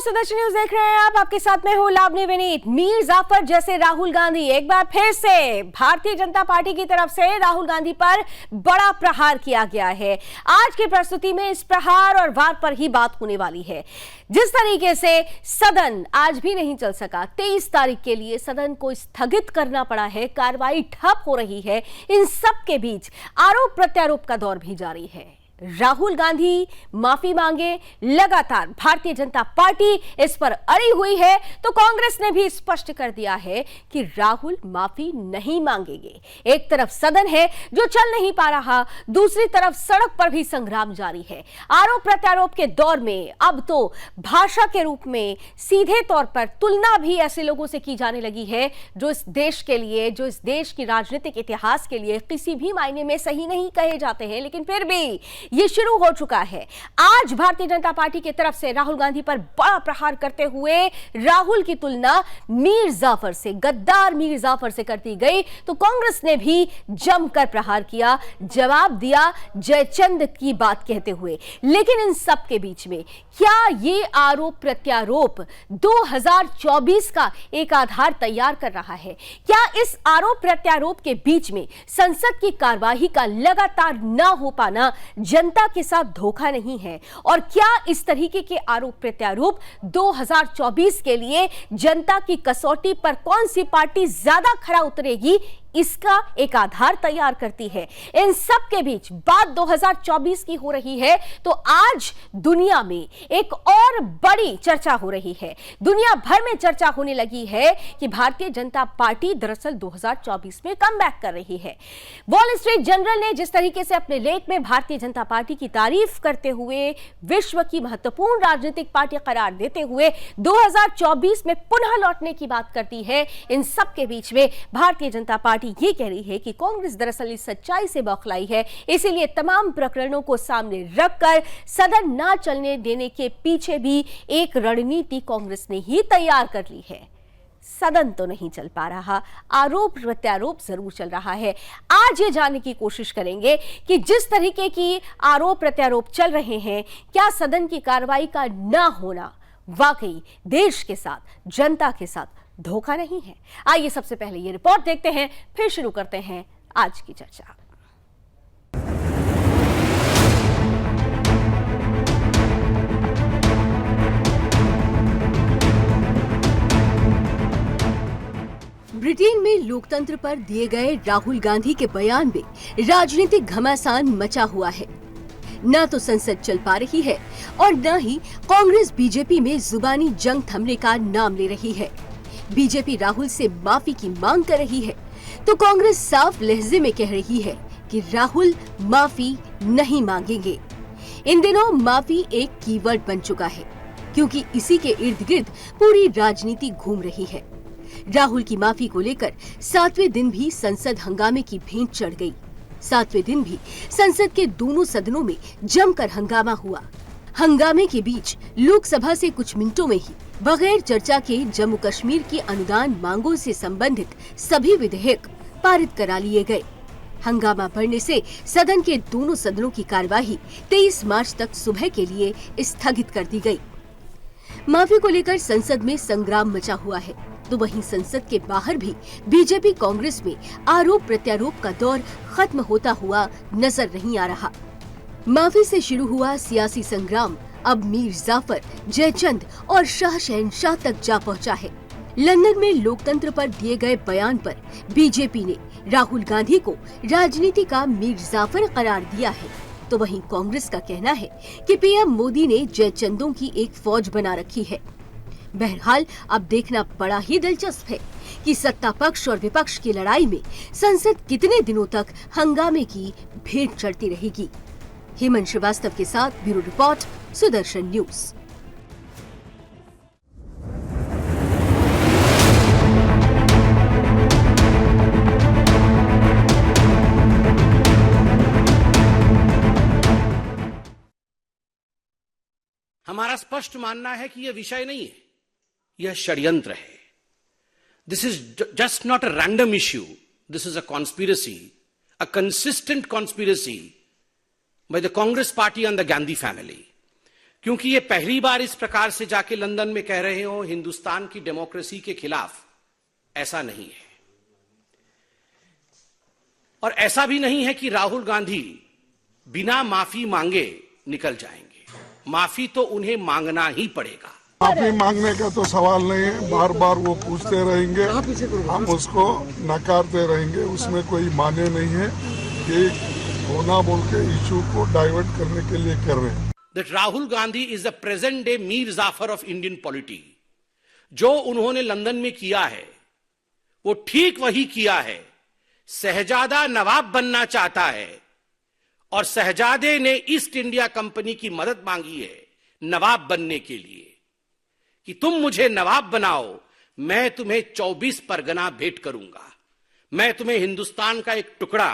Sudarshan news देख रहे हैं आप। आपके साथ में हूं लावनी विनीत। मीर जाफर जैसे राहुल गांधी एक बार फिर से भारतीय जनता पार्टी की तरफ से राहुल गांधी पर बड़ा प्रहार किया गया है। आज की प्रस्तुति में इस प्रहार और वार पर ही बात होने वाली है। जिस तरीके से सदन आज भी नहीं चल सका, 23 तारीख के लिए सदन को स्थगित करना पड़ा है, कार्रवाई ठप हो रही है, इन सब के बीच आरोप प्रत्यारोप का दौर भी जारी है। राहुल गांधी माफी मांगे, लगातार भारतीय जनता पार्टी इस पर अड़ी हुई है, तो कांग्रेस ने भी स्पष्ट कर दिया है कि राहुल माफी नहीं मांगेंगे। एक तरफ सदन है जो चल नहीं पा रहा, दूसरी तरफ सड़क पर भी संग्राम जारी है। आरोप प्रत्यारोप के दौर में अब तो भाषा के रूप में सीधे तौर पर तुलना भी ऐसे लोगों से की जाने लगी है जो इस देश के लिए, जो इस देश की राजनीतिक इतिहास के लिए किसी भी मायने में सही नहीं कहे जाते हैं, लेकिन फिर भी ये शुरू हो चुका है। आज भारतीय जनता पार्टी की तरफ से राहुल गांधी पर बड़ा प्रहार करते हुए राहुल की तुलना मीर जाफर से, गद्दार मीर जाफर से करती गई, तो कांग्रेस ने भी जमकर प्रहार किया, जवाब दिया जयचंद की बात कहते हुए। लेकिन इन सब के बीच में क्या ये आरोप प्रत्यारोप 2024 का एक आधार तैयार कर रहा है? क्या इस आरोप प्रत्यारोप के बीच में संसद की कार्यवाही का लगातार न हो पाना जनता के साथ धोखा नहीं है? और क्या इस तरीके के आरोप प्रत्यारोप 2024 के लिए जनता की कसौटी पर कौन सी पार्टी ज्यादा खरा उतरेगी, इसका एक आधार तैयार करती है? इन सब के बीच बात 2024 की हो रही है, तो आज दुनिया में एक और बड़ी चर्चा हो रही है। दुनिया भर में चर्चा होने लगी है कि भारतीय जनता पार्टी दरअसल 2024 में कमबैक कर रही है। वॉल स्ट्रीट जर्नल ने जिस तरीके से अपने लेख में भारतीय जनता पार्टी की तारीफ करते हुए विश्व की महत्वपूर्ण राजनीतिक पार्टी करार देते हुए 2024 में पुनः लौटने की बात करती है, इन सब के बीच में भारतीय जनता पार्टी ये कह रही है कि कांग्रेस दरअसल इस सच्चाई से बौखलाई है, इसीलिए तमाम प्रकरणों को सामने रखकर सदन ना चलने देने के पीछे भी एक रणनीति कांग्रेस ने ही तैयार कर ली है। सदन तो नहीं चल पा रहा, आरोप प्रत्यारोप जरूर चल रहा है। आज ये जानने की कोशिश करेंगे कि जिस तरीके की आरोप प्रत्यारोप चल रहे हैं, क्या सदन की कार्रवाई का ना होना वाकई देश के साथ, जनता के साथ धोखा नहीं है? आइए सबसे पहले ये रिपोर्ट देखते हैं, फिर शुरू करते हैं आज की चर्चा। ब्रिटेन में लोकतंत्र पर दिए गए राहुल गांधी के बयान में राजनीतिक घमासान मचा हुआ है। न तो संसद चल पा रही है और न ही कांग्रेस बीजेपी में जुबानी जंग थमने का नाम ले रही है। बीजेपी राहुल से माफी की मांग कर रही है, तो कांग्रेस साफ लहजे में कह रही है कि राहुल माफी नहीं मांगेंगे। इन दिनों माफी एक कीवर्ड बन चुका है, क्योंकि इसी के इर्द गिर्द पूरी राजनीति घूम रही है। राहुल की माफी को लेकर 7वें दिन भी संसद हंगामे की भेंट चढ़ गई। 7वें दिन भी संसद के दोनों सदनों में जमकर हंगामा हुआ। हंगामे के बीच लोकसभा से कुछ मिनटों में ही बगैर चर्चा के जम्मू कश्मीर की अनुदान मांगों से संबंधित सभी विधेयक पारित करा लिए गए। हंगामा बढ़ने से सदन के दोनों सदनों की कार्यवाही 23 मार्च तक सुबह के लिए स्थगित कर दी गई। माफी को लेकर संसद में संग्राम मचा हुआ है, तो वहीं संसद के बाहर भी बीजेपी कांग्रेस में आरोप प्रत्यारोप का दौर खत्म होता हुआ नजर नहीं आ रहा। माफी से शुरू हुआ सियासी संग्राम अब मीर जाफर, जयचंद और शाह शहनशाह तक जा पहुंचा है। लंदन में लोकतंत्र पर दिए गए बयान पर बीजेपी ने राहुल गांधी को राजनीति का मीर जाफर करार दिया है, तो वहीं कांग्रेस का कहना है कि पीएम मोदी ने जयचंदों की एक फौज बना रखी है। बहरहाल अब देखना बड़ा ही दिलचस्प है कि सत्ता पक्ष और विपक्ष की लड़ाई में संसद कितने दिनों तक हंगामे की भेंट चढ़ती रहेगी। हेमंत श्रीवास्तव के साथ ब्यूरो रिपोर्ट, सुदर्शन न्यूज। हमारा स्पष्ट मानना है कि यह विषय नहीं है, यह षड्यंत्र है। This is just not a random issue, this is a conspiracy, a consistent conspiracy by the Congress party and the Gandhi family क्योंकि ये पहली बार इस प्रकार से जाके लंदन में कह रहे हो हिंदुस्तान की डेमोक्रेसी के खिलाफ। ऐसा नहीं है। और ऐसा भी नहीं है कि राहुल गांधी बिना माफी मांगे निकल जाएंगे। माफी तो उन्हें मांगना ही पड़ेगा। माफी मांगने का तो सवाल नहीं है, बार बार वो पूछते रहेंगे, हम उसको नकारते रहेंगे। उसमें कोई माने नहीं है कि होना बोल के इशू को डाइवर्ट करने के लिए कर रहे हैं। That Rahul Gandhi is the present day Mir Jafar of Indian polity। जो उन्होंने लंदन में किया है वो ठीक वही किया है। शहजादा नवाब बनना चाहता है और शहजादे ने ईस्ट इंडिया कंपनी की मदद मांगी है नवाब बनने के लिए कि तुम मुझे नवाब बनाओ, मैं तुम्हें 24 परगना भेंट करूंगा, मैं तुम्हें हिंदुस्तान का एक टुकड़ा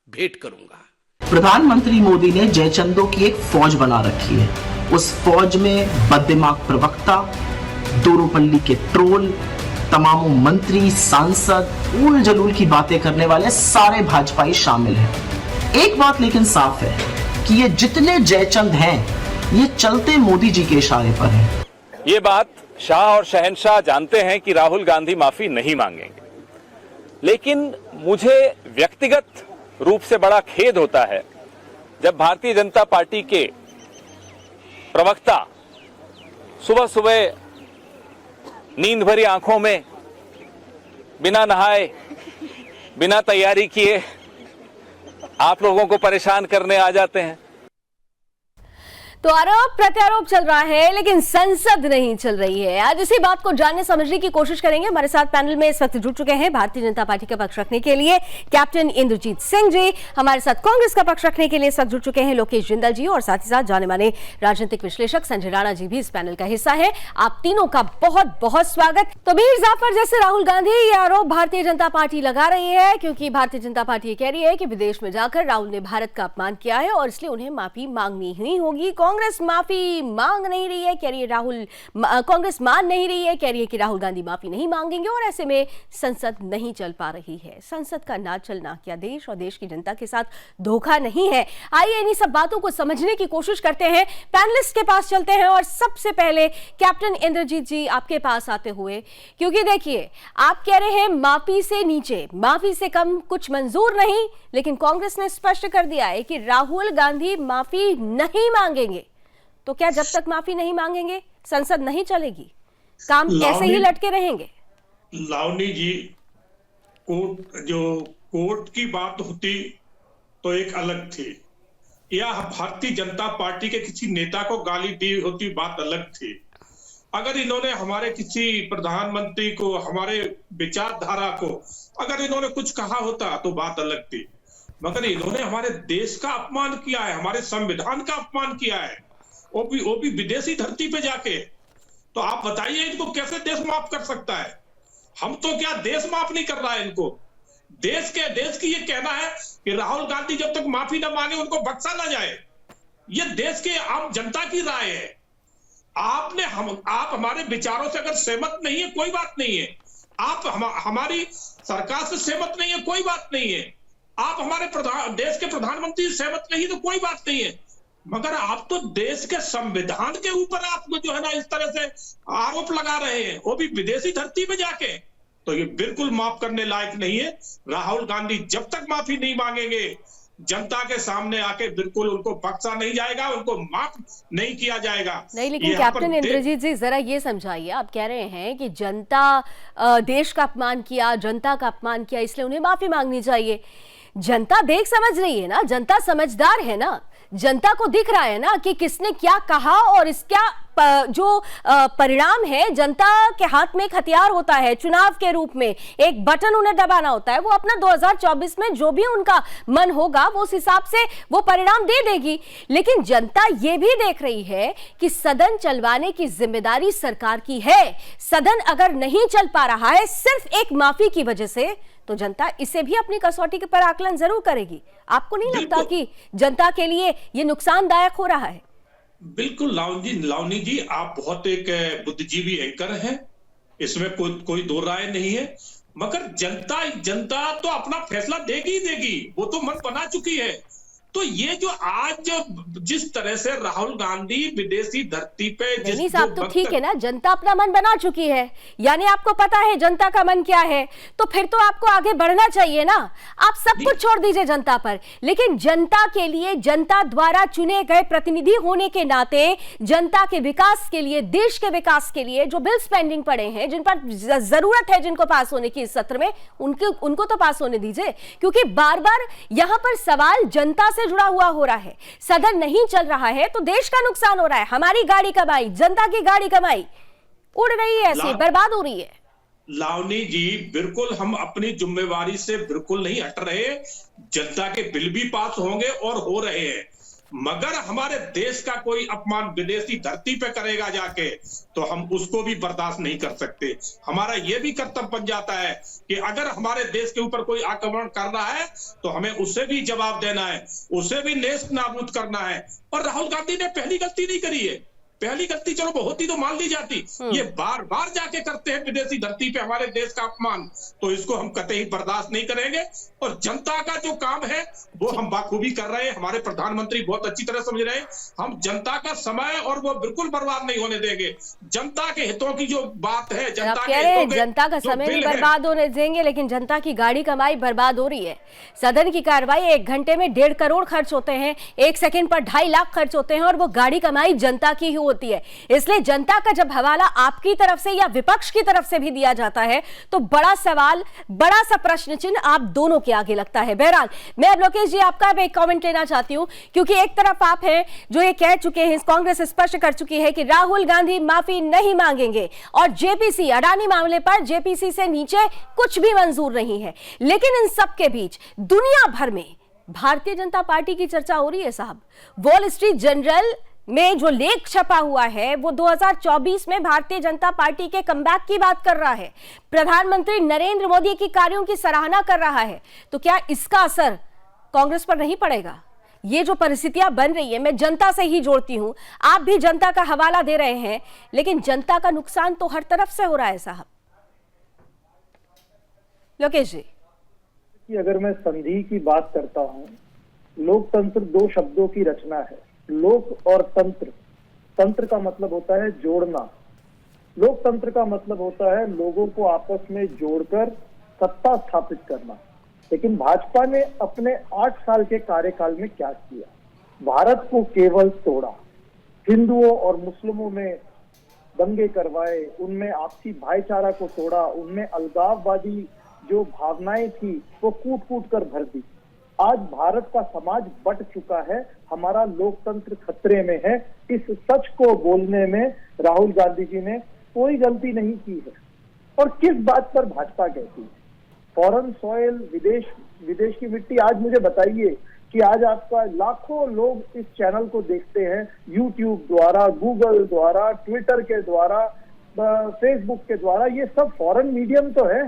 भेंट करूंगा। प्रधानमंत्री मोदी ने जयचंदों की एक फौज बना रखी है। उस फौज में बददिमाग प्रवक्ता, दोरूपल्ली के ट्रोल, तमाम मंत्री, सांसद, उल जलूल की बातें करने वाले सारे भाजपाई शामिल हैं। एक बात लेकिन साफ है कि ये जितने जयचंद हैं ये चलते मोदी जी के इशारे पर हैं। ये बात शाह और शहंशाह जानते हैं कि राहुल गांधी माफी नहीं मांगेंगे, लेकिन मुझे व्यक्तिगत रूप से बड़ा खेद होता है जब भारतीय जनता पार्टी के प्रवक्ता सुबह सुबह नींद भरी आंखों में बिना नहाए, बिना तैयारी किए आप लोगों को परेशान करने आ जाते हैं। तो आरोप प्रत्यारोप चल रहा है लेकिन संसद नहीं चल रही है। आज इसी बात को जानने समझने की कोशिश करेंगे। हमारे साथ पैनल में इस वक्त जुड़ चुके हैं भारतीय जनता पार्टी का पक्ष रखने के लिए कैप्टन इंद्रजीत सिंह जी, हमारे साथ कांग्रेस का पक्ष रखने के लिए इस वक्त जुड़ चुके हैं लोकेश जिंदल जी, और साथ ही साथ जाने माने राजनीतिक विश्लेषक संजय राणा जी भी इस पैनल का हिस्सा है। आप तीनों का बहुत बहुत स्वागत। तो मीर जाफर जैसे राहुल गांधी ये आरोप भारतीय जनता पार्टी लगा रही है, क्योंकि भारतीय जनता पार्टी ये कह रही है कि विदेश में जाकर राहुल ने भारत का अपमान किया है और इसलिए उन्हें माफी मांगनी ही होगी। कांग्रेस माफी मांग नहीं रही है, कह रही है कांग्रेस मान नहीं रही है, कह रही है कि राहुल गांधी माफी नहीं मांगेंगे, और ऐसे में संसद नहीं चल पा रही है। संसद का ना चलना क्या देश और देश की जनता के साथ धोखा नहीं है? आइए इन्हीं सब बातों को समझने की कोशिश करते हैं। पैनलिस्ट के पास चलते हैं और सबसे पहले कैप्टन इंद्रजीत जी आपके पास आते हुए, क्योंकि देखिए आप कह रहे हैं माफी से नीचे, माफी से कम कुछ मंजूर नहीं, लेकिन कांग्रेस ने स्पष्ट कर दिया है कि राहुल गांधी माफी नहीं मांगेंगे। तो क्या जब तक माफी नहीं मांगेंगे संसद नहीं चलेगी? काम ऐसे ही लटके रहेंगे? लावनी जी, कोर्ट की बात होती तो एक अलग थी, या भारतीय जनता पार्टी के किसी नेता को गाली दी होती बात अलग थी। अगर इन्होंने हमारे किसी प्रधानमंत्री को, हमारे विचारधारा को अगर इन्होंने कुछ कहा होता तो बात अलग थी, मगर इन्होंने हमारे देश का अपमान किया है, हमारे संविधान का अपमान किया है, वो भी विदेशी धरती पे जाके। तो आप बताइए इनको कैसे देश माफ कर सकता है? हम तो क्या देश माफ नहीं कर रहा है इनको। देश की ये कहना है कि राहुल गांधी जब तक माफी ना मांगे उनको बख्शा ना जाए, ये देश के आम जनता की राय है। आप हमारे विचारों से अगर सहमत नहीं है कोई बात नहीं है, आप हमारी सरकार से सहमत नहीं है कोई बात नहीं है, आप हमारे देश के प्रधानमंत्री से सहमत नहीं तो कोई बात नहीं है, मगर आप तो देश के संविधान के ऊपर आप जो है ना इस तरह से आरोप लगा रहे हैं, वो भी विदेशी धरती पे जाके। तो ये बिल्कुल माफ करने लायक नहीं है। राहुल गांधी जब तक माफी नहीं मांगेंगे जनता के सामने आके बिल्कुल उनको बख्शा नहीं जाएगा, उनको माफ नहीं किया जाएगा। नहीं, लेकिन कैप्टन इंद्रजीत जी जरा ये समझाइए, आप कह रहे हैं कि जनता देश का अपमान किया, जनता का अपमान किया, इसलिए उन्हें माफी मांगनी चाहिए। जनता देख समझ रही है ना, जनता समझदार है ना, जनता को दिख रहा है ना कि किसने क्या कहा और इसका जो परिणाम है। जनता के हाथ में एक हथियार होता है चुनाव के रूप में, एक बटन उन्हें दबाना होता है। वो अपना 2024 में जो भी उनका मन होगा वो उस हिसाब से वो परिणाम दे देगी। लेकिन जनता ये भी देख रही है कि सदन चलवाने की जिम्मेदारी सरकार की है। सदन अगर नहीं चल पा रहा है सिर्फ एक माफी की वजह से, तो जनता इसे भी अपनी कसौटी पर आकलन जरूर करेगी। आपको नहीं लगता कि जनता के लिए ये नुकसानदायक हो रहा है? बिल्कुल लावनी जी, आप बहुत एक बुद्धिजीवी एंकर हैं, इसमें कोई दो राय नहीं है, मगर जनता तो अपना फैसला देगी ही देगी, वो तो मन बना चुकी है। तो ये जो आज जिस तरह से राहुल गांधी विदेशी धरती पे नहीं साहब, तो ठीक है ना, जनता अपना मन बना चुकी है, यानी आपको पता है जनता का मन क्या है, तो फिर तो आपको आगे बढ़ना चाहिए ना। आप सब कुछ छोड़ दीजिए जनता पर, लेकिन जनता के लिए, जनता द्वारा चुने गए प्रतिनिधि होने के नाते जनता के विकास के लिए, देश के विकास के लिए जो बिल्स पेंडिंग पड़े हैं, जिन पर जरूरत है जिनको पास होने की इस सत्र में, उनको तो पास होने दीजिए। क्योंकि बार बार यहां पर सवाल जनता से जुड़ा हुआ हो रहा है, सदन नहीं चल रहा है तो देश का नुकसान हो रहा है, हमारी गाड़ी कमाई, जनता की गाड़ी कमाई उड़ रही है, ऐसी बर्बाद हो रही है। लावनी जी, बिल्कुल हम अपनी जिम्मेवारी से बिल्कुल नहीं हट रहे। जनता के बिल भी पास होंगे और हो रहे हैं, मगर हमारे देश का कोई अपमान विदेशी धरती पे करेगा जाके, तो हम उसको भी बर्दाश्त नहीं कर सकते। हमारा यह भी कर्तव्य बन जाता है कि अगर हमारे देश के ऊपर कोई आक्रमण कर रहा है तो हमें उसे भी जवाब देना है, उसे भी नेस्त नाबूद करना है। और राहुल गांधी ने पहली गलती नहीं करी है, पहली गलती चलो बहुत ही तो मान ली जाती, ये बार बार जाके करते हैं विदेशी धरती पे हमारे देश का अपमान, तो इसको हम कतई बर्दाश्त नहीं करेंगे। और जनता का जो काम है वो हम बाखूबी कर रहे हैं, हमारे प्रधानमंत्री बहुत अच्छी तरह समझ रहे हैं। हम जनता का समय और वो बिल्कुल बर्बाद नहीं होने देंगे। जनता के हितों की जो बात है, जनता का समय नहीं बर्बाद होने देंगे, लेकिन जनता की गाड़ी कमाई बर्बाद हो रही है। सदन की कार्रवाई 1 घंटे में 1.5 करोड़ खर्च होते हैं, 1 सेकंड पर 2.5 लाख खर्च होते हैं, और वो गाड़ी कमाई जनता की ही होती है। इसलिए जनता का जब हवाला आपकी तरफ से या विपक्ष की तरफ से भी दिया जाता है तो बड़ा सवाल, बड़ा सा प्रश्न चिन्ह आप दोनों के आगे लगता है। बहरहाल, मैं अब लोकेश जी आपका भी एक कमेंट लेना चाहती हूं, क्योंकि एक तरफ आप हैं जो ये कह चुके हैं, कांग्रेस स्पष्ट कर चुकी है कि राहुल गांधी माफी नहीं मांगेंगे, और जेपीसी अडानी मामले पर जेपीसी से नीचे कुछ भी मंजूर नहीं है। लेकिन इन सब के बीच दुनिया भर में भारतीय जनता पार्टी की चर्चा हो रही है साहब। वॉल स्ट्रीट जर्नल में जो लेख छपा हुआ है वो 2024 में भारतीय जनता पार्टी के कमबैक की बात कर रहा है, प्रधानमंत्री नरेंद्र मोदी की कार्यों की सराहना कर रहा है। तो क्या इसका असर कांग्रेस पर नहीं पड़ेगा? ये जो परिस्थितियां बन रही है, मैं जनता से ही जोड़ती हूं, आप भी जनता का हवाला दे रहे हैं, लेकिन जनता का नुकसान तो हर तरफ से हो रहा है साहब। लोकेश जी, कि अगर मैं संधि की बात करता हूं, लोकतंत्र 2 शब्दों की रचना है, लोक और तंत्र। तंत्र का मतलब होता है जोड़ना, लोकतंत्र का मतलब होता है लोगों को आपस में जोड़कर सत्ता स्थापित करना। लेकिन भाजपा ने अपने 8 साल के कार्यकाल में क्या किया? भारत को केवल तोड़ा, हिंदुओं और मुस्लिमों में दंगे करवाए, उनमें आपसी भाईचारा को तोड़ा, उनमें अलगाववादी जो भावनाएं थी वो कूट कूट कर भर दी। आज भारत का समाज बट चुका है, हमारा लोकतंत्र खतरे में है। इस सच को बोलने में राहुल गांधी जी ने कोई गलती नहीं की है। और किस बात पर भाजपा कहती है? फॉरेन सॉइल, विदेश की मिट्टी। आज मुझे बताइए कि आज आपका लाखों लोग इस चैनल को देखते हैं, यूट्यूब द्वारा, गूगल द्वारा, ट्विटर के द्वारा, फेसबुक के द्वारा। ये सब फॉरेन मीडियम तो है,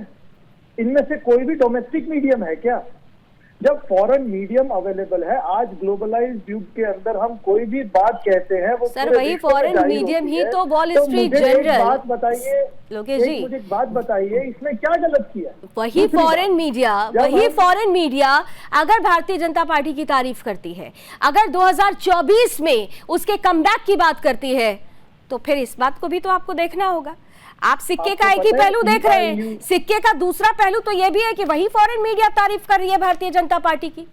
इनमें से कोई भी डोमेस्टिक मीडियम है क्या? जब फॉरेन मीडियम अवेलेबल है, आज ग्लोबलाइज्ड युग के अंदर हम कोई भी बात कहते हैं वो सर वही फॉरेन मीडियम ही तो वॉल स्ट्रीट जर्नल। बात बताइए लोकेश जी, मुझे एक बात बताइए, इसमें क्या गलत किया? वही फॉरेन मीडिया अगर भारतीय जनता पार्टी की तारीफ करती है, अगर 2024 में उसके कमबैक की बात करती है, तो फिर इस बात को भी तो आपको देखना होगा। आप सिक्के का एक ही पहलू देख रहे हैं, सिक्के का दूसरा पहलू तो यह भी है कि वही फॉरेन मीडिया तारीफ कर रही है भारतीय जनता पार्टी की।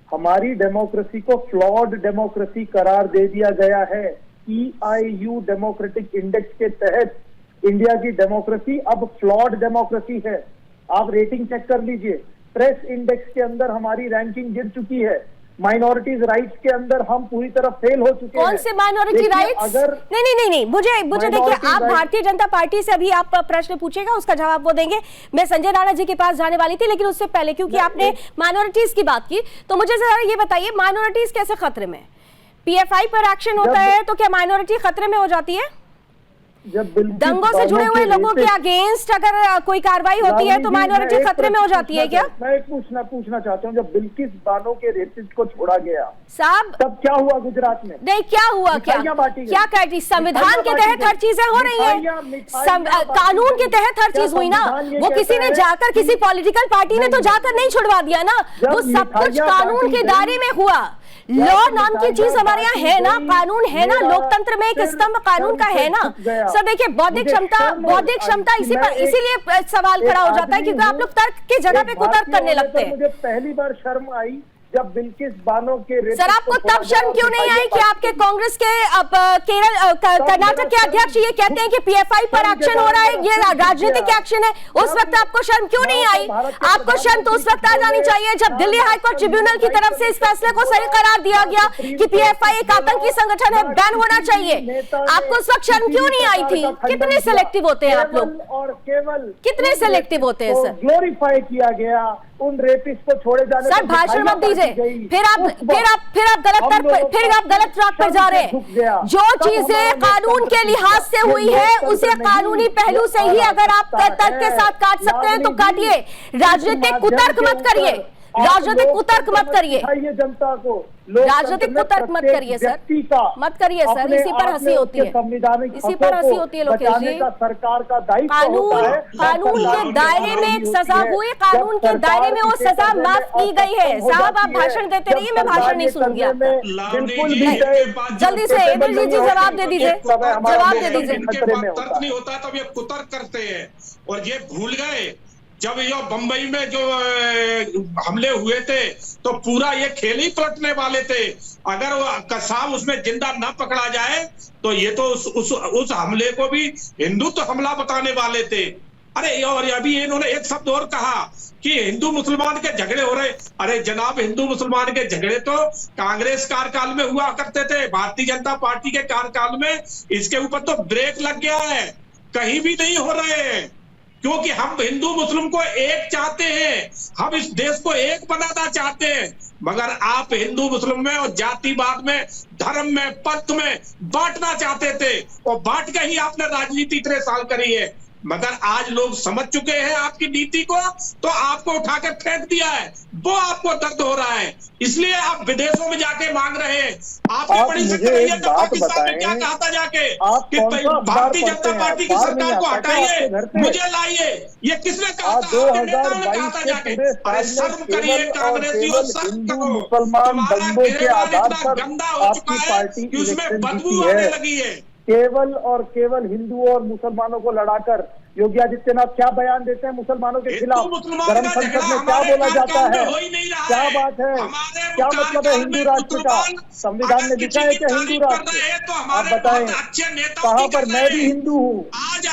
हमारी डेमोक्रेसी को फ्लॉड डेमोक्रेसी करार दे दिया गया है। EIU डेमोक्रेटिक इंडेक्स के तहत इंडिया की डेमोक्रेसी अब फ्लॉड डेमोक्रेसी है। आप रेटिंग चेक कर लीजिए, प्रेस इंडेक्स के अंदर हमारी रैंकिंग गिर चुकी है, माइनॉरिटीज राइट्स के अंदर हम पूरी तरह फेल हो चुके हैं। कौन से माइनॉरिटी राइट्स? अगर नहीं, मुझे देखिए, आप भारतीय जनता पार्टी से अभी आप प्रश्न पूछेगा, उसका जवाब वो देंगे। मैं संजय राणा जी के पास जाने वाली थी, लेकिन उससे पहले क्योंकि आपने माइनॉरिटीज की बात की, तो मुझे जरा ये बताइए, माइनॉरिटीज कैसे खतरे में? PFI पर एक्शन होता है तो क्या माइनॉरिटी खतरे में हो जाती है? दंगों से जुड़े हुए लोगों के अगेंस्ट अगर कोई कार्रवाई होती है तो माइनॉरिटी खतरे में हो जाती है क्या? मैं एक पूछना चाहता हूँ, जब बिल्किस बानो के रेपिस्ट को छोड़ा गया साहब, तब क्या हुआ गुजरात में? नहीं, क्या हुआ? क्या कर संविधान के तहत हर चीजें हो रही है, कानून के तहत हर चीज हुई ना। वो किसी ने जाकर, किसी पॉलिटिकल पार्टी ने तो जाकर नहीं छुड़वा दिया ना, वो सब कुछ कानून के दायरे में हुआ। लॉ नाम की चीज हमारे यहाँ है ना, कानून है ना, लोकतंत्र में एक स्तंभ कानून का है ना। सर देखिए, बौद्धिक क्षमता इसीलिए सवाल खड़ा हो जाता है क्योंकि आप लोग तर्क की जगह पे कुतर्क करने लगते हैं। मुझे पहली बार शर्म आई जब बिल्किस बानो के सर, आपको तब शर्म क्यों नहीं आई कि आपके कांग्रेस के कर्नाटक के अध्यक्ष ये कहते हैं कि पीएफआई पर एक्शन हो रहा है, ये राजनीतिक एक्शन है? उस वक्त आपको शर्म क्यों नहीं आई? आपको शर्म तो उस वक्त आ जानी चाहिए जब दिल्ली हाईकोर्ट ट्रिब्यूनल की तरफ से इस फैसले को सही करार दिया गया कि पीएफआई एक आतंकी संगठन है, बैन होना चाहिए। आपको उस वक्त शर्म क्यों नहीं आई थी? कितने सिलेक्टिव होते हैं आप लोग, और केवल कितने सिलेक्टिव होते हैं सर? ग्लोरीफाई किया गया, उन रेपिस्ट को छोड़े जाने। सर भाषण मत दीजिए, फिर आप गलत ट्रैक पर जा रहे हैं। जो चीजें कानून के लिहाज से हुई है उसे कानूनी पहलू से ही अगर आप तर्क के साथ काट सकते हैं तो काटिए। राजनीतिक कुतर्क मत करिए, राजनीतिक कुतर्क मत करिए, जनता को राजनीतिक कुतर्क मत करिए सर, मत करिए सर। इसी पर हंसी होती है, इसी पर हंसी होती है लोकेश जी। सरकार का दायित्व है, कानून के दायरे में एक सजा हुई, कानून के दायरे में वो सजा माफ की गई है। साहब आप भाषण देते रहिए, मैं भाषण नहीं सुनूंगी आपका। बिल्कुल भी जल्दी से इंद्रजीत जी जवाब दे दीजिए, जवाब दे दीजिए। तर्क नहीं होता तब ये कुतर्क करते हैं, और ये भूल गए जब ये बंबई में जो हमले हुए थे तो पूरा ये खेल ही पलटने वाले थे। अगर वो कसाब उसमें जिंदा न पकड़ा जाए तो ये तो उस हमले को भी हिंदुत्व हमला बताने वाले थे। अरे और अभी इन्होंने एक शब्द और कहा कि हिंदू मुसलमान के झगड़े हो रहे। अरे जनाब, हिंदू मुसलमान के झगड़े तो कांग्रेस कार्यकाल में हुआ करते थे, भारतीय जनता पार्टी के कार्यकाल में इसके ऊपर तो ब्रेक लग गया है, कहीं भी नहीं हो रहे हैं। क्योंकि हम हिंदू मुस्लिम को एक चाहते हैं, हम इस देश को एक बनाना चाहते हैं, मगर आप हिंदू मुस्लिम में और जातिवाद में, धर्म में, पंथ में बांटना चाहते थे, और बांट के ही आपने राजनीति इतने साल करी है। मगर आज लोग समझ चुके हैं आपकी नीति को, तो आपको उठाकर फेंक दिया है, वो आपको दर्द हो रहा है, इसलिए आप विदेशों में जाके मांग रहे हैं। आपने बड़ी सकते रहिए तो पाकिस्तान में क्या कहा था जाके कि भारतीय जनता पार्टी की सरकार को हटाइए, मुझे लाइए, ये किसने कहा था? आपके नेताओं ने कहा था जाके। अरे शर्म करिए कांग्रेसियों, शर्म करो। तुम्हारा घेरेबान इतना गंदा हो चुका है कि उसमें बदबू आने लगी है। केवल और केवल हिंदुओं और मुसलमानों को लड़ाकर योगी आदित्यनाथ क्या बयान देते हैं मुसलमानों के खिलाफ? गरम संसद में क्या बोला जाता है? क्या बात है? क्या मतलब है हिंदू राष्ट्र का? संविधान में लिखा है कि हिंदू राष्ट्र। आप बताएं कहाँ पर? मैं भी हिंदू हूँ,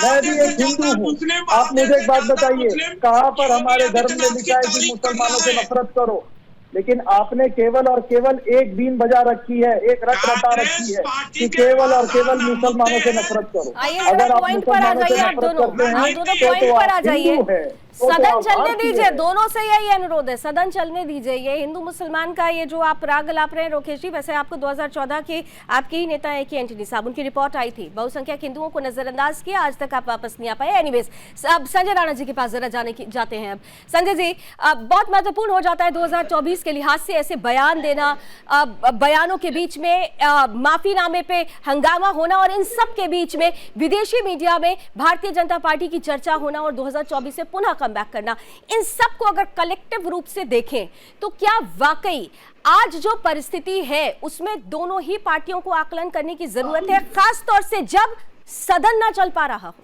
मैं भी एक हिंदू हूँ। आप मुझे एक बात बताइए, कहाँ पर हमारे धर्म में लिखा है कि मुसलमानों से नफरत करो? लेकिन आपने केवल और केवल एक बीन बजा रखी है, एक रट रटा रखी है कि केवल और केवल मुसलमानों से नफरत करो। अगर आप मुसलमानों से नफरत करते हैं तो आप हिंदू है। सदन चलने दीजिए, दोनों से यही अनुरोध है, सदन चलने दीजिए। ये हिंदू मुसलमान का ये जो आप राग लाप रहे हैं रोकेश जी, वैसे आपको 2014 के आपके ही नेता है कि एंटनी साहब, उनकी रिपोर्ट आई थी, बहुसंख्यक हिंदुओं को नजरअंदाज किया, आज तक आप वापस नहीं आ पाए। एनीवेज, अब संजय राणा जी के पास जरा जाते हैं। अब संजय जी, बहुत महत्वपूर्ण हो जाता है 2024 के लिहाज से ऐसे बयान देना, बयानों के बीच में माफीनामे पे हंगामा होना, और इन सब के बीच में विदेशी मीडिया में भारतीय जनता पार्टी की चर्चा होना और 2024 से पुनः बैक करना। इन सब को अगर कलेक्टिव रूप से देखें तो क्या वाकई आज जो परिस्थिति है उसमें दोनों ही पार्टियों को आकलन करने की जरूरत है, खास तौर से जब सदन ना चल पा रहा हो?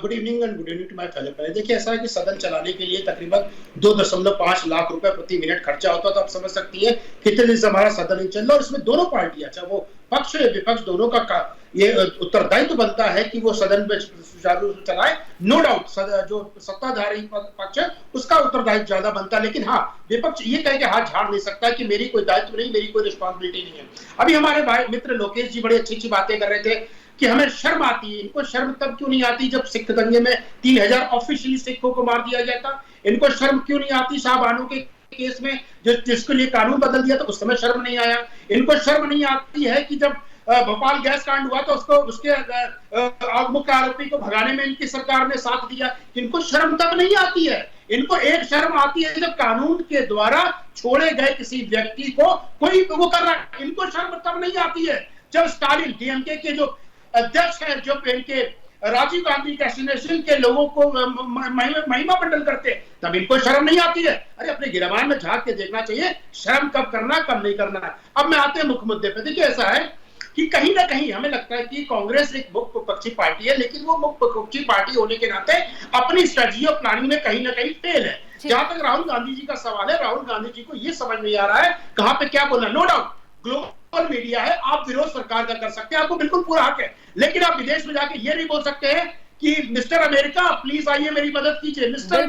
Good evening and good evening to my fellow friends. देखिए, ऐसा है कि सदन चलाने के लिए तकरीबन 2.5 लाख रुपए प्रति मिनट खर्चा होता है, तो आप समझ सकती है कितने दिन से हमारा सदन नहीं चल रहा। और इसमें दोनों पार्टियां, चाहे वो पक्ष या विपक्ष, दोनों का ये उत्तरदायित्व बनता है कि वो सदन में सुचारू रूप से चलाए। नो डाउट जो सत्ताधारी पक्ष है उसका उत्तरदायित्व ज्यादा बनता है, लेकिन हाँ, विपक्ष ये कह के हाथ झाड़ नहीं सकता कि मेरी कोई दायित्व नहीं, मेरी कोई रिस्पॉन्सिबिलिटी नहीं है। अभी हमारे भाई मित्र लोकेश जी बड़ी अच्छी बातें कर रहे थे कि हमें शर्म आती है। इनको शर्म तब क्यों नहीं आती जब सिख दंगे में 3000 ऑफिशियली सिखों को मार दिया गया था? इनको शर्म क्यों नहीं आती शाहबानो के केस में जिसके लिए कानून बदल दिया था, उस समय शर्म नहीं आया? इनको शर्म नहीं आती है कि जब भोपाल गैस कांड हुआ तो उसको उसके मुख्य आरोपी को भगाने में इनकी सरकार ने साथ दिया। इनको शर्म तब नहीं आती है। इनको एक शर्म आती है जब कानून के द्वारा छोड़े गए किसी व्यक्ति को कोई वो कर रहा है। इनको शर्म तब नहीं आती है जब स्टालिन डीएमके के जो अध्यक्ष है, जो इनके राजीव गांधी के असोसिएशन के लोगों को महिमा मंडल करते, तब इनको शर्म नहीं आती है। अरे अपने गिरबान में झांक के देखना चाहिए, शर्म कब करना कब नहीं करना है। अब मैं आते हैं मुख्य मुद्दे पे। देखिए ऐसा है कि कहीं ना कहीं हमें लगता है कि कांग्रेस एक मुख्य विपक्षी पार्टी है, लेकिन वो मुख्य विपक्षी पार्टी होने के नाते अपनी स्ट्रेटजी और प्लानिंग में कहीं ना कहीं फेल है। जहां तक राहुल गांधी जी का सवाल है, राहुल गांधी जी को ये समझ नहीं आ रहा है कहां पे क्या बोलना। नो डाउट ग्लोबल मीडिया है, आप विरोध सरकार का कर सकते हैं, आपको बिल्कुल पूरा हक है, लेकिन आप विदेश में जाके ये नहीं बोल सकते हैं कि मिस्टर अमेरिका प्लीज आइए मेरी मदद कीजिए, मिस्टर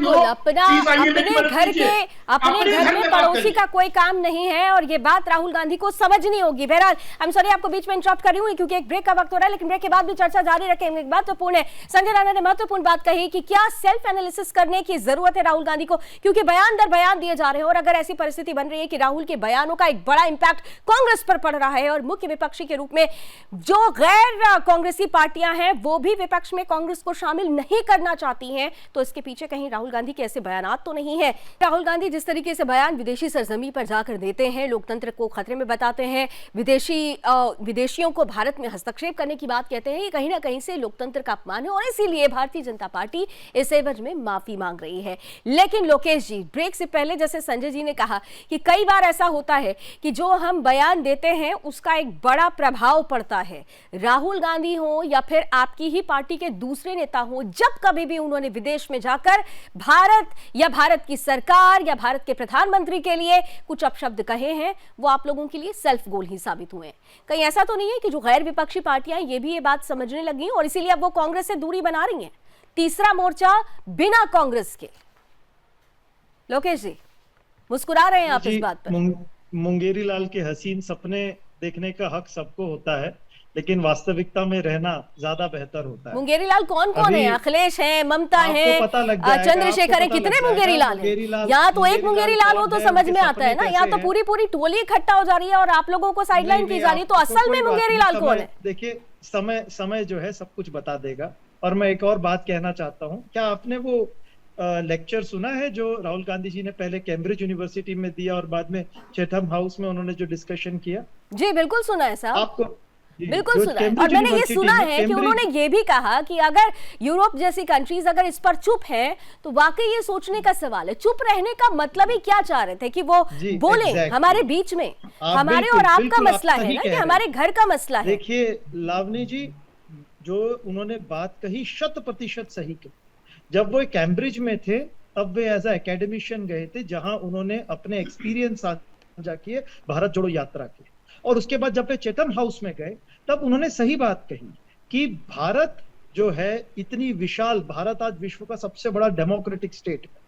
अपने घर में पड़ोसी का कोई काम नहीं है, और ये बात राहुल गांधी को समझनी होगी। बहरहाल आई एम सॉरी आपको बीच में इंटरप्ट कर रही हूँ क्योंकि एक ब्रेक का वक्त हो रहा है, लेकिन ब्रेक के बाद भी चर्चा जारी रखेंगे। एक बात महत्वपूर्ण है, संजय राणा ने महत्वपूर्ण बात कही कि क्या सेल्फ एनालिसिस करने की जरूरत है राहुल गांधी को, क्योंकि बयान दर बयान दिए जा रहे हैं और अगर ऐसी परिस्थिति बन रही है कि राहुल के बयानों का एक बड़ा इंपैक्ट कांग्रेस पर पड़ रहा है और मुख्य विपक्षी के रूप में जो गैर कांग्रेसी पार्टियां हैं वो भी विपक्ष में कांग्रेस को शामिल नहीं करना चाहती हैं, तो इसके पीछे कहीं राहुल गांधी के ऐसे बयानात तो नहीं है। राहुल गांधी जिस तरीके से बयान विदेशी सरजमी पर जाकर देते हैं, लोकतंत्र को खतरे में बताते हैं, विदेशियों को भारत में हस्तक्षेप करने की बात कहते हैं, ये कहीं ना कहीं से लोकतंत्र का अपमान है और इसीलिए भारतीय जनता पार्टी इस एवज में माफी मांग रही है। लेकिन लोकेश जी, ब्रेक से पहले जैसे संजय जी ने कहा कि कई बार ऐसा होता है कि जो हम बयान देते हैं उसका एक बड़ा प्रभाव पड़ता है। राहुल गांधी हो या फिर आपकी ही पार्टी के दूसरे नेता हो, जब कभी भी उन्होंने विदेश में जाकर भारत या भारत की सरकार या भारत के प्रधानमंत्री के लिए कुछ अपशब्द कहे हैं, वो आप लोगों के लिए सेल्फ गोल ही साबित हुए हैं। कहीं ऐसा तो नहीं है कि जो गैर विपक्षी पार्टियां ये भी ये बात समझने लगी और इसीलिए अब वो कांग्रेस से दूरी बना रही हैं, तीसरा मोर्चा बिना कांग्रेस के? लोकेश जी मुस्कुरा रहे हैं आप इस बात पर। मुंगेरी लाल के हसीन सपने देखने का हक सबको होता है, लेकिन वास्तविकता में रहना ज्यादा बेहतर होता है। मुंगेरी लाल कौन कौन है? अखिलेश है, ममता है, चंद्रशेखर है, कितने मुंगेरी लाल है? यहाँ तो एक मुंगेरी लाल हो तो समझ में आता है ना, यहाँ तो पूरी पूरी टोली इकट्ठा हो जा रही है और आप लोगों को साइडलाइन की जा रही है, तो असल में मुंगेरी लाल कौन है? देखिए समय जो है सब कुछ बता देगा। और मैं एक और बात कहना चाहता हूँ, क्या आपने वो लेक्चर सुना है जो राहुल गांधी जी ने पहले कैम्ब्रिज यूनिवर्सिटी में दिया और बाद में चैथम हाउस में उन्होंने जो डिस्कशन किया? जी बिल्कुल सुना है साहब, आपको बिल्कुल सुना है। और मैंने ये सुना है कि उन्होंने ये भी कहा कि अगर यूरोप जैसी कंट्रीज अगर इस पर चुप हैं तो वाकई ये सोचने का सवाल है, चुप रहने का मतलब ही क्या चाह रहे थे कि वो बोले हमारे बीच में, हमारे और आपका मसला है ना, कि हमारे घर का मसला है। देखिए लावनी जी, जो उन्होंने बात कही 100% सही की। जब वो कैम्ब्रिज में थे तब वे एज ए एकेडमिशियन गए थे, जहां उन्होंने अपने एक्सपीरियंस साझा किए, भारत जोड़ो यात्रा की। और उसके बाद जब वे चैथम हाउस में गए तब उन्होंने सही बात कही कि भारत जो है इतनी विशाल, भारत आज विश्व का सबसे बड़ा डेमोक्रेटिक स्टेट है,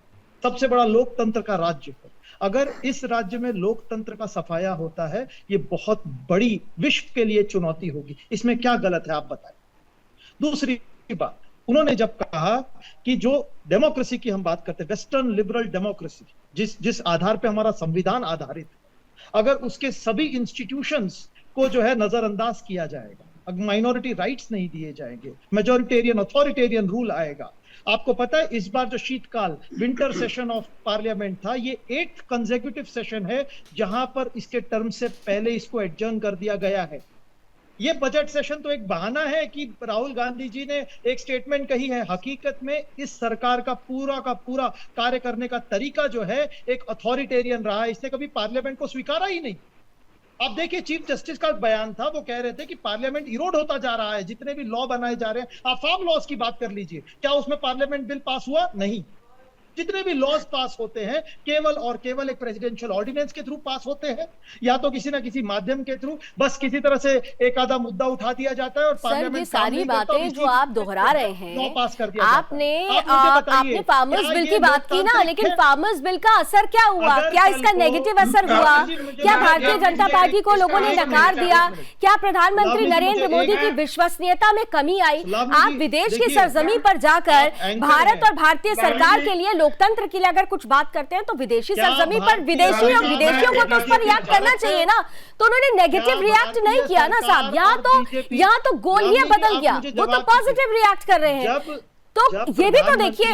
सबसे बड़ा लोकतंत्र का राज्य है। अगर इस राज्य में लोकतंत्र का सफाया होता है, ये बहुत बड़ी विश्व के लिए चुनौती होगी। इसमें क्या गलत है आप बताएं। दूसरी बात, उन्होंने जब कहा कि जो डेमोक्रेसी की हम बात करते हैं, वेस्टर्न लिबरल डेमोक्रेसी, जिस आधार पे हमारा संविधान आधारित है, अगर उसके सभी इंस्टीट्यूशंस को जो है नजरअंदाज किया जाएगा, अगर माइनॉरिटी राइट्स नहीं दिए जाएंगे, मेजॉरिटेरियन अथॉरिटेरियन रूल आएगा। आपको पता है इस बार जो शीतकाल विंटर सेशन ऑफ पार्लियामेंट था, ये 8th कंसेक्यूटिव सेशन है जहां पर इसके टर्म से पहले इसको एडजर्न कर दिया गया है। ये बजट सेशन तो एक बहाना है कि राहुल गांधी जी ने एक स्टेटमेंट कही है। हकीकत में इस सरकार का पूरा कार्य करने का तरीका जो है एक अथॉरिटेरियन रहा है, इसने कभी पार्लियामेंट को स्वीकारा ही नहीं। आप देखिए चीफ जस्टिस का बयान था, वो कह रहे थे कि पार्लियामेंट इरोड होता जा रहा है, जितने भी लॉ बनाए जा रहे हैं, आप फार्म लॉज की बात कर लीजिए, क्या उसमें पार्लियामेंट बिल पास हुआ? नहीं। जितने भी लॉज पास होते हैं केवल और केवल एक प्रेसिडेंशियल ऑर्डिनेंस के थ्रू पास होते हैं, या तो किसी ना किसी माध्यम के थ्रू, बस किसी तरह से एक आधा मुद्दा उठा दिया जाता है और पार्लियामेंट सारी बातें जो आप दोहरा रहे हैं, पास कर दिया आपने फार्मर्स बिल की बात की ना, लेकिन फार्मर्स बिल का असर क्या हुआ? क्या इसका नेगेटिव असर हुआ? क्या भारतीय जनता पार्टी को लोगों ने नकार दिया? क्या प्रधानमंत्री नरेंद्र मोदी की विश्वसनीयता में कमी आई? आप विदेश की सरजमी पर जाकर भारत और भारतीय सरकार के लिए लोकतंत्र के लिए अगर कुछ बात करते हैं तो विदेशी क्या सरजमी पर भारतीय विदेशियों संविधान को तो उस पर रिएक्ट करना चाहिए ना, तो उन्होंने नेगेटिव रिएक्ट नहीं किया ना साहब। यहाँ तो गोल ही बदल गया, वो तो पॉजिटिव रिएक्ट कर रहे हैं। तो ये भी तो देखिए,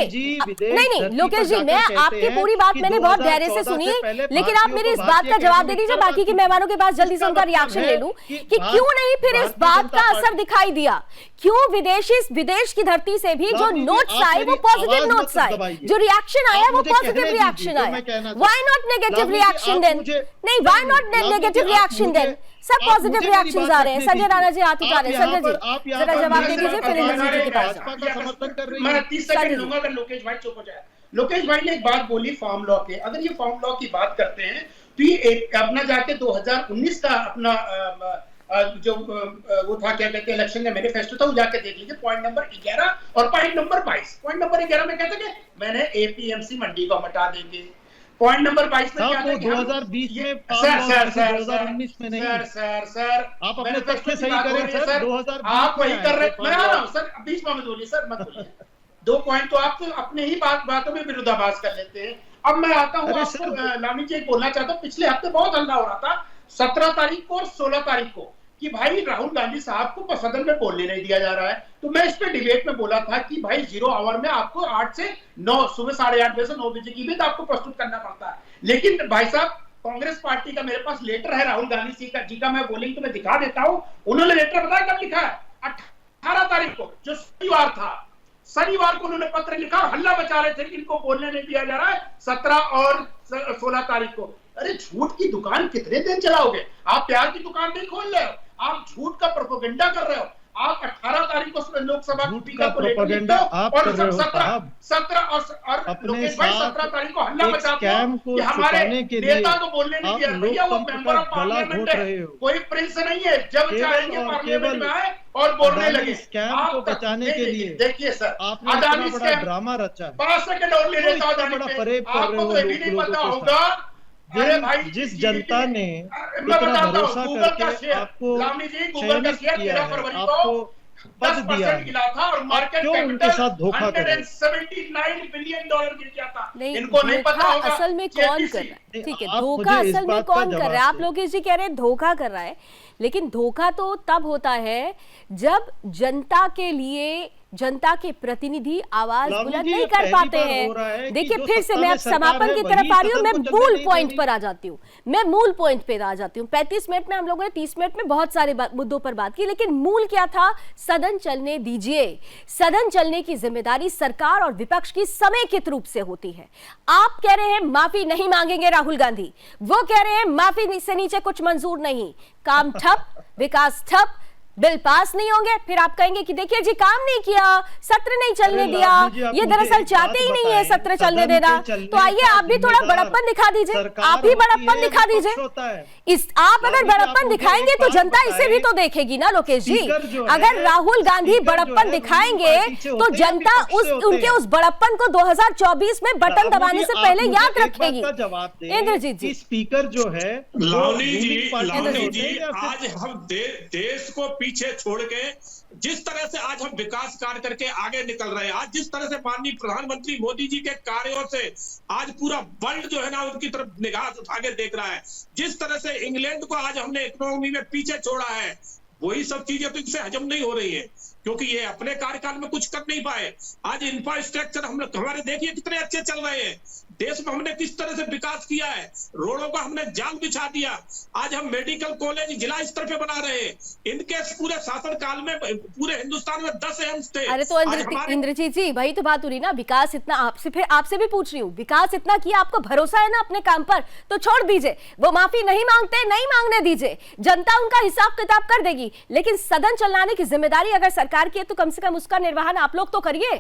नहीं लोकेश जी, मैं आपकी पूरी बात मैंने बहुत धैर्य से सुनी, लेकिन आप मेरी इस बात का जवाब दे दीजिए, बाकी की मेहमानों के पास जल्दी से उनका रिएक्शन ले लूं कि क्यों नहीं फिर इस बात का असर दिखाई दिया, क्यों विदेश की धरती से भी जो नोट्स आए वो पॉजिटिव नोट्स आए, जो रिएक्शन आया वो पॉजिटिव रिएक्शन आया। Why not negative reaction then? नहीं, why not negative reaction then? सब पॉजिटिव रिएक्शंस आ रहे हैं। संजय राणा जी हाथ उठा रहे हैं। संजय जी जरा जवाब दे दीजिए, फिर इंद्रजीत जी के पास समर्थन कर रही है। मैं 30 सेकंड लूंगा अगर लोकेश भाई चुप हो जाए। लोकेश भाई ने एक बात बोली फार्म लॉ के, अगर ये फार्म लॉ की बात करते हैं तो ये एक अपना जाके 2019 का अपना जो वो था, क्या कहते हैं, इलेक्शन का मैनिफेस्टो था, वो जाके देख लीजिए। पॉइंट नंबर 11 और पॉइंट नंबर 22। पॉइंट नंबर 11 में कहते हैं मैंने एपीएमसी मंडी को हटा देंगे। पॉइंट नंबर 22 में क्या था, 2020 में, सर 2019 में नहीं। सर आप अपने तथ्य सही करें सर। 2020 आप वही कर रहे, मैं आ रहा हूं सर, बीच में मत बोलिए सर, मत बोलिए। 2 पॉइंट तो आप तो अपने ही बातों में विरोधाभास कर लेते हैं। अब मैं आता हूँ आपको, लामी जी बोलना चाहता हूँ, पिछले हफ्ते बहुत हल्ला हो रहा था 17 तारीख को और 16 तारीख को कि भाई राहुल गांधी साहब को सदन में बोलने नहीं दिया जा रहा है। तो मैं इस पे डिबेट में बोला था कि भाई 0 आवर में आपको 8 से 9, सुबह 8:30 बजे से 9 बजे की भी आपको प्रस्तुत करना पड़ता है। लेकिन भाई साहब, कांग्रेस पार्टी का मेरे पास लेटर है राहुल गांधी जी का, मैं बोलेंगे तो मैं दिखा देता हूं। उन्होंने लेटर बताया कब लिखा है, 18 तारीख को, जो शनिवार था। शनिवार को उन्होंने पत्र लिखा और हल्ला मचा रहे थे कि इनको बोलने नहीं दिया जा रहा है 17 और 16 तारीख को। अरे झूठ की दुकान कितने दिन चलाओगे? आप प्यार की दुकान नहीं खोल रहे हो, आप झूठ का प्रोपेगेंडा कर रहे हो। आप 18 तारीख को लोकसभा स्पीकर को लेकर लिखते हो और 17 और लोकेश भाई 17 तारीख को हल्ला मचाते हो कि हमारे नेता को बोलने नहीं दिया। भैया वो मेंबर ऑफ पार्लियामेंट है, कोई प्रिंस नहीं है, जब चाहेंगे पार्लियामेंट में आए और बोलने लगे। स्कैम को बचाने के लिए देखिए सर, अदानी स्कैम ड्रामा रचा, 5 सेकंड और ले लेता हूं, आपको तो ये भी नहीं पता होगा। अरे भाई, जिस जनता ने मैं बताता हूं, गूगल का शेयर, आपको लामी जी, गूगल का शेयर 13 फरवरी को आपको पद दिया, गिरा था और मार्केट क्यों उनके साथ धोखा कर रहे हैं? $179 बिलियन गिर गया था। नहीं, इनको नहीं पता होगा असल में कौन कर रहा है? ठीक है, धोखा असल में कौन कर रहा है? आप लोकेश जी कह रहे हैं धोखा कर रहा है, लेकिन धोखा तो तब होता है जब जनता के लिए जनता के प्रतिनिधि आवाज बुलंद नहीं कर पाते हैं। देखिए, फिर से मैं अब समापन की तरफ आ रही हूँ, मैं मूल पॉइंट पर आ जाती हूँ, 35 मिनट में हम लोगों ने 30 मिनट में बहुत सारे मुद्दों पर बात की, लेकिन मूल क्या था? सदन चलने दीजिए। सदन चलने की जिम्मेदारी सरकार और विपक्ष की समेकित रूप से होती है। आप कह रहे हैं माफी नहीं मांगेंगे राहुल गांधी, वो कह रहे हैं माफी से नीचे कुछ मंजूर नहीं, काम ठप, विकास ठप, बिल पास नहीं होंगे। फिर आप कहेंगे कि देखिए जी काम नहीं किया, सत्र नहीं चलने दिया, ये दरअसल चाहते ही नहीं है सत्र चलने देना। तो आइए आप भी थोड़ा बड़प्पन दिखा दीजिए, आप ही बड़प्पन दिखा दीजिए। आप अगर बड़प्पन दिखाएंगे तो जनता इसे भी तो देखेगी ना लोकेश जी। अगर राहुल गांधी बड़प्पन दिखाएंगे तो जनता उनके उस बड़प्पन को 2024 में बटन दबाने से पहले याद रखेगी। इंद्रजीत जी, स्पीकर जो है, लावनी जी, आज हम देश को पीछे छोड़ के जिस तरह से आज हम विकास कार्य करके आगे निकल रहे हैं, आज जिस तरह से माननीय प्रधानमंत्री मोदी जी के कार्यों से आज पूरा वर्ल्ड जो है ना उनकी तरफ निगाह उठा के देख रहा है, जिस तरह से इंग्लैंड को आज हमने इकोनॉमी में पीछे छोड़ा है, वही सब चीजें तो इनसे हजम नहीं हो रही है, क्योंकि ये अपने कार्यकाल में कुछ कर नहीं पाए। आज इंफ्रास्ट्रक्चर हम लोग हमारे देखिए कितने अच्छे चल रहे हैं, देश में हमने किस तरह से विकास किया है, रोडों का हमने जाल बिछा दिया, आज हम मेडिकल कॉलेज जिला स्तर पे बना रहे हैं। इनके पूरे शासन काल में पूरे हिंदुस्तान में 10 एम्स थे। अरे तो इंद्रजीत जी, वही तो बात हो रही ना, विकास इतना, आपसे भी पूछ रही हूँ, विकास इतना किया, आपको भरोसा है ना अपने काम पर, तो छोड़ दीजिए। वो माफी नहीं मांगते, नहीं मांगने दीजिए, जनता उनका हिसाब किताब कर देगी। लेकिन सदन चलाने की जिम्मेदारी अगर सरकार की है तो कम से कम उसका निर्वहन आप लोग तो करिए।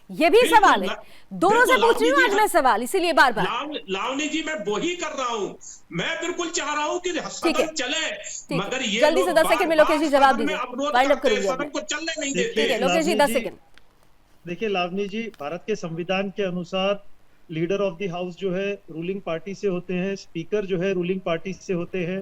ये भी सवाल है, दोनों से पूछ रही हूँ आज मैं सवाल, इसीलिए बार बार। लावनी जी, मैं वही कर रहा हूँ, मैं बिल्कुल चाह रहा हूँ कि सदन चले, मगर ये जल्दी से 10 सेकंड में लोकेश जी जवाब दीजिए, वाइंड अप करूंगी, सदन को चलने नहीं देते। ठीक है लोकेश जी, 10 सेकंड। देखिए लावनी जी, भारत के संविधान के अनुसार लीडर ऑफ द हाउस जो है रूलिंग पार्टी से होते हैं, स्पीकर जो है रूलिंग पार्टी से होते हैं।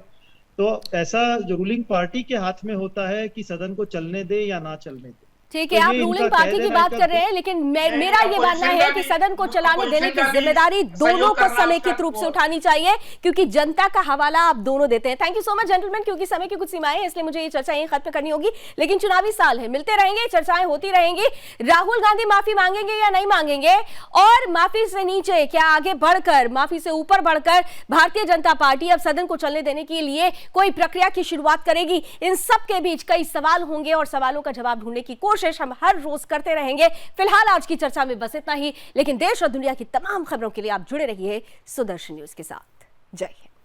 तो ऐसा जो रूलिंग पार्टी के हाथ में होता है कि सदन को चलने दे या ना चलने दे। ठीक है, आप रूलिंग पार्टी की बात कर रहे हैं, लेकिन मेरा ये मानना है कि सदन को चलाने देने की जिम्मेदारी दोनों को समेकित रूप से उठानी चाहिए, क्योंकि जनता का हवाला आप दोनों देते हैं। Thank you so much gentleman, क्योंकि समय की कुछ सीमाएं हैं, इसलिए मुझे ये चर्चा यहीं खत्म करनी होगी। लेकिन चुनावी साल है, मिलते रहेंगे, चर्चाएं होती रहेंगी। राहुल गांधी माफी मांगेंगे या नहीं मांगेंगे, और माफी से नीचे क्या आगे बढ़कर, माफी से ऊपर बढ़कर भारतीय जनता पार्टी अब सदन को चलने देने के लिए कोई प्रक्रिया की शुरुआत करेगी, इन सब के बीच कई सवाल होंगे और सवालों का जवाब ढूंढने की कोशिश हम हर रोज करते रहेंगे। फिलहाल आज की चर्चा में बस इतना ही, लेकिन देश और दुनिया की तमाम खबरों के लिए आप जुड़े रहिए सुदर्शन न्यूज के साथ। जय हिंद।